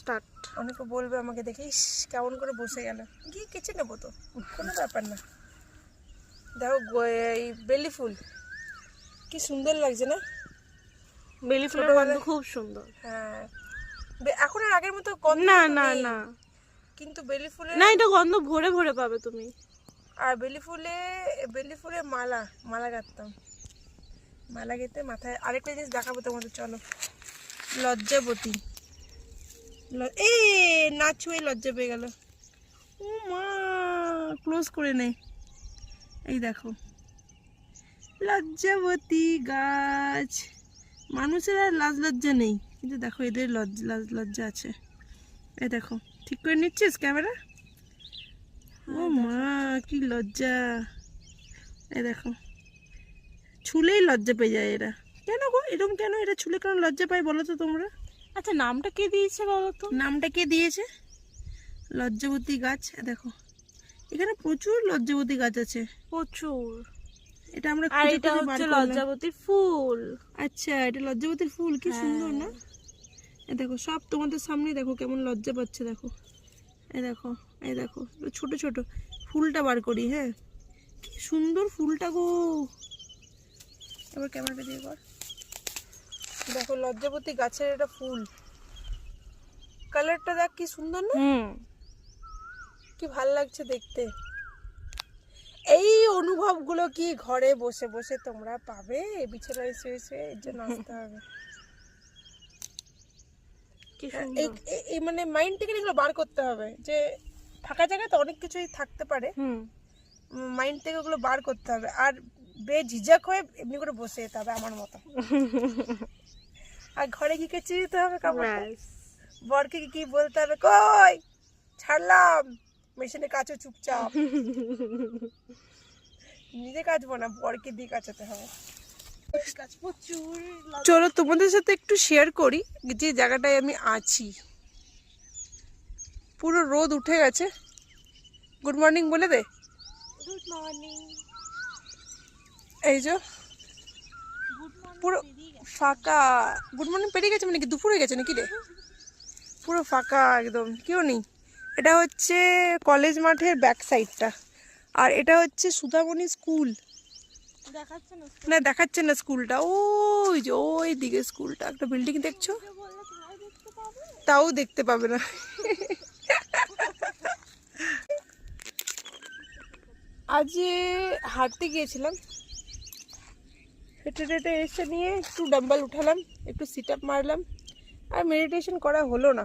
Start. অনেকে বলবে আমাকে দেখে, ইস কেমন করে বসে গেল, গিয়ে কেচে নেবো তো, কোনো ব্যাপার না। দেখো এই বেলি ফুল কি সুন্দর লাগছে না? বেলি ফুলের গন্ধ খুব সুন্দর। হ্যাঁ, এখন আর আগের মতো গন্ধ না কিন্তু না নেই। না, কিন্তু বেলি ফুলে না এটা গন্ধ ভরে ভরে পাবে তুমি। আর বেলি ফুলে মালা মালা গাঁথতাম, মালা গেঁথে মাথায়। আরেকটা জিনিস দেখাবো তোমাদের, চলো। লজ্জাবতী, এই না ছুঁয়ে লজ্জা পেয়ে গেল। ও মা, ক্লোজ করে নে। এই দেখো লজ্জাবতী গাছ। মানুষের আর লাজ লজ্জা নেই, কিন্তু দেখো এদের লাজ লজ্জা আছে। এই দেখো, ঠিক করে নিচ্ছিস ক্যামেরা? ও মা কি লজ্জা। এই দেখো, ছুলেই লজ্জা পেয়ে যায় এরা। কেন গো এরকম কেন? এটা ছুলে কেন লজ্জা পায় বলো তো তোমরা? আচ্ছা নামটা কে দিয়েছে বলো তো? নামটা কে দিয়েছে? লজ্জাবতী গাছ। দেখো এখানে প্রচুর লজ্জাবতী গাছ আছে, প্রচুর। এটা আমরা আর খুঁজে এটা খুঁজে বার হচ্ছে করলাম। লজ্জাবতীর ফুল। আচ্ছা, এটা লজ্জাবতীর ফুল, কি সুন্দর না? এই দেখো সব তোমাদের সামনে, দেখো কেমন লজ্জা পাচ্ছে। দেখো এই দেখো, এই দেখো ছোট ছোট ফুলটা বার করি। হ্যাঁ, কি সুন্দর ফুলটা গো। এবার ক্যামেরাটা দিয়ে কর। দেখো লজ্জাবতী গাছের এটা ফুল, কালারটা দেখ কি সুন্দর না? কি ভাল লাগছে দেখতে। এই অনুভবগুলো কি ঘরে বসে বসে তোমরা পাবে? বিছানায় শুয়ে শুয়ে এর জন্য আসতে হবে। এই মানে মাইন্ড থেকে এগুলো বার করতে হবে, যে ফাঁকা জায়গায় তো অনেক কিছুই থাকতে পারে, মাইন্ড থেকে ওগুলো বার করতে হবে। আর বেঝিঝক হয়ে এমনি করে বসে যেতে হবে আমার মতো। আর ঘরে কি কেচে দিতে হবে কাপড়, বরকে কি বলতে হবে, কই ছাড়লাম মেশিনে কাচো চুপচাপ। নিজে কাচবো না, বরকে দিয়ে কাচাতে হবে। চলো তোমাদের সাথে একটু শেয়ার করি যে জায়গাটায় আমি আছি। পুরো রোদ উঠে গেছে। গুড মর্নিং বলে দে। Good morning. এই যে পুরো ফাঁকা। গুড মর্নিং পেরিয়ে গেছে মানে কি দুপুর হয়ে গেছে নাকি রে? পুরো ফাঁকা একদম, কেউ নেই। এটা হচ্ছে কলেজ মাঠের ব্যাক সাইডটা, আর এটা হচ্ছে সুধামণি স্কুল। না দেখাচ্ছে না স্কুলটা, ওই যে ওই দিকে স্কুলটা, একটা বিল্ডিং দেখছো, তাও দেখতে পাবে না। আজ হাঁটতে গিয়েছিলাম, হেঁটে হেঁটে এসে নিয়ে একটু ডাম্বেল উঠালাম, একটু সিট আপ মারলাম, আর মেডিটেশন করা হলো না।